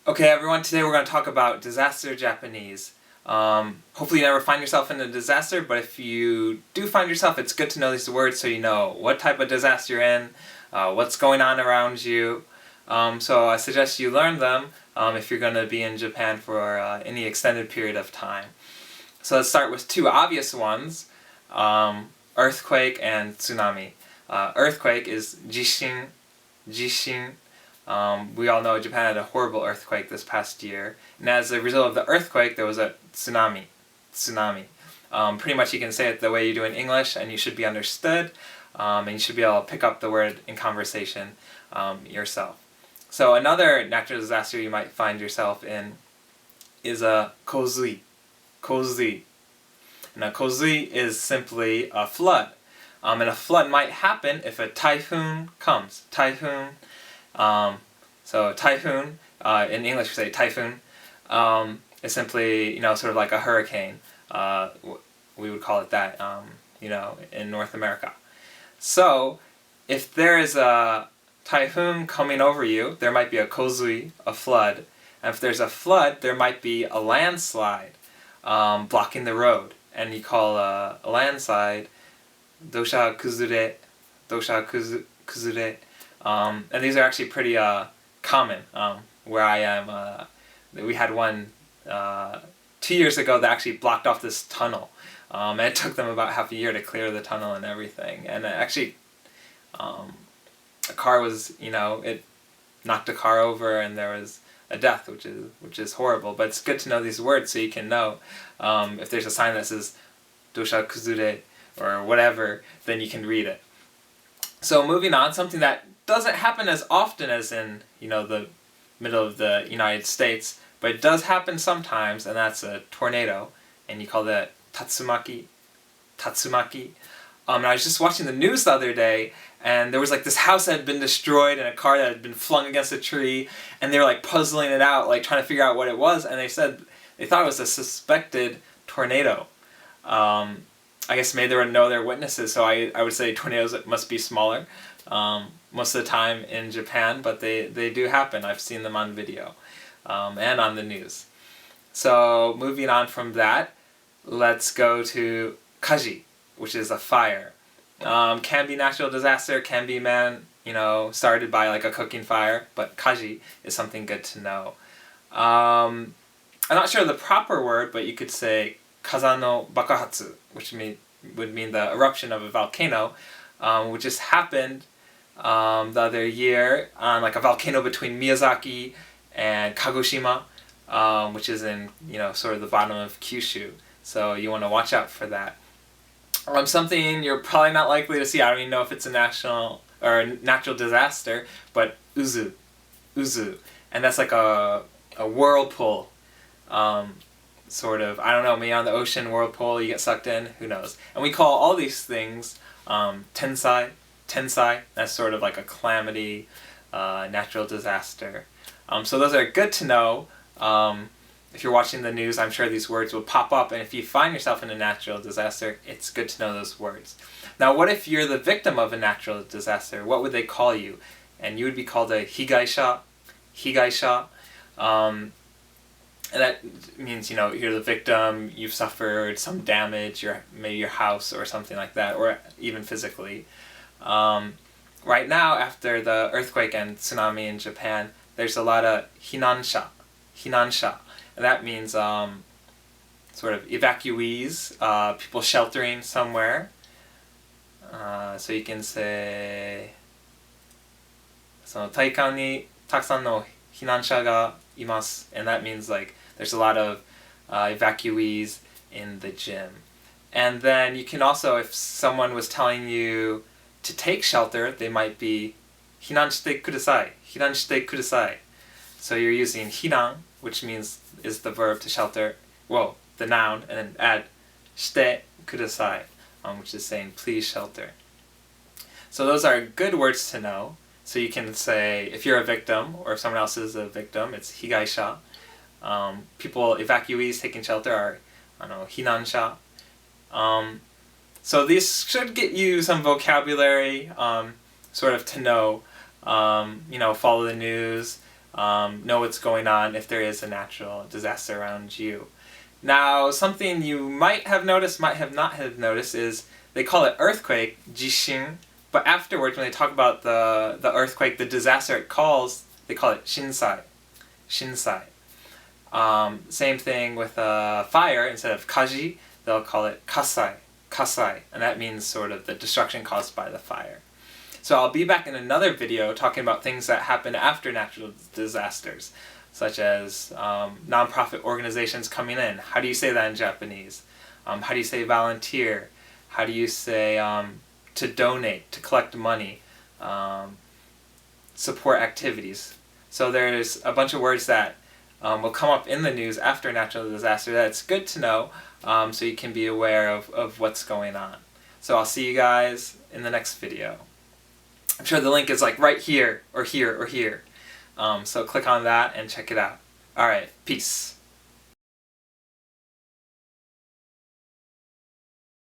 Okay, everyone, today we're going to talk about disaster Japanese. Hopefully you never find yourself in a disaster, but if you do find yourself, it's good to know these words so you know what type of disaster you're in, what's going on around you. So I suggest you learn them if you're going to be in Japan for any extended period of time. So let's start with two obvious ones, earthquake and tsunami. Earthquake is jishin. We all know Japan had a horrible earthquake this past year, and as a result of the earthquake, there was a tsunami. Pretty much you can say it the way you do in English, and you should be understood, and you should be able to pick up the word in conversation yourself. So another natural disaster you might find yourself in is a kozui. And a kozui is simply a flood. And a flood might happen if a typhoon comes. So typhoon, in English we say typhoon, is simply, sort of like a hurricane. We would call it that, in North America. So, if there is a typhoon coming over you, there might be a kozui, a flood. And if there's a flood, there might be a landslide, blocking the road. And you call a landslide dosha kuzure. And these are actually pretty common where I am. We had one 2 years ago that actually blocked off this tunnel. And it took them about half a year to clear the tunnel and everything. And actually, a car was, it knocked a car over and there was a death, which is horrible. But it's good to know these words so you can know if there's a sign that says dosha kuzure or whatever, then you can read it. So moving on, something that doesn't happen as often as in, the middle of the United States, but it does happen sometimes, and that's a tornado, and you call that tatsumaki. And I was just watching the news the other day, and there was like this house that had been destroyed and a car that had been flung against a tree, and they were like puzzling it out, like trying to figure out what it was, and they said they thought it was a suspected tornado. I guess maybe there were no other witnesses, so I would say tornadoes must be smaller most of the time in Japan, but they do happen. I've seen them on video and on the news. So moving on from that, let's go to kaji, which is a fire. Can be natural disaster, can be started by like a cooking fire, but kaji is something good to know. I'm not sure the proper word, but you could say kazan no bakahatsu, which would mean the eruption of a volcano, which just happened the other year on like a volcano between Miyazaki and Kagoshima, which is in sort of the bottom of Kyushu. So you want to watch out for that. Something you're probably not likely to see. I don't even know if it's a national or a natural disaster, but uzu, and that's like a whirlpool. Sort of, I don't know, maybe on the ocean whirlpool you get sucked in, who knows. And we call all these things tensai, that's sort of like a calamity, natural disaster. So those are good to know. If you're watching the news, I'm sure these words will pop up, and if you find yourself in a natural disaster, it's good to know those words. Now what if you're the victim of a natural disaster? What would they call you? And you would be called a higaisha. And that means, you're the victim, you've suffered some damage, maybe your house or something like that, or even physically. Right now, after the earthquake and tsunami in Japan, there's a lot of hinansha. And that means sort of evacuees, people sheltering somewhere. So you can say, その体感にたくさんの避難者がいます, and that means like there's a lot of evacuees in the gym. And then you can also, if someone was telling you to take shelter, they might be 避難してください. So you're using 避難, which is the verb to shelter, well, the noun, and then add してください, which is saying please shelter. So those are good words to know. So you can say, if you're a victim, or if someone else is a victim, it's higaisha. People, evacuees taking shelter are, hinansha. So these should get you some vocabulary, sort of to know, follow the news, know what's going on if there is a natural disaster around you. Now, something you might have noticed, might have not have noticed, is they call it earthquake, jishin, but afterwards when they talk about the earthquake, the disaster it calls, they call it shinsai. Shinsai. Same thing with fire, instead of kaji, they'll call it kasai. Kasai, and that means sort of the destruction caused by the fire. So I'll be back in another video talking about things that happen after natural disasters, such as non-profit organizations coming in. How do you say that in Japanese? How do you say volunteer? How do you say to donate, to collect money, support activities? So there's a bunch of words that will come up in the news after a natural disaster that's good to know, so you can be aware of what's going on. So I'll see you guys in the next video. I'm sure the link is like right here, or here, or here. So click on that and check it out. Alright, peace.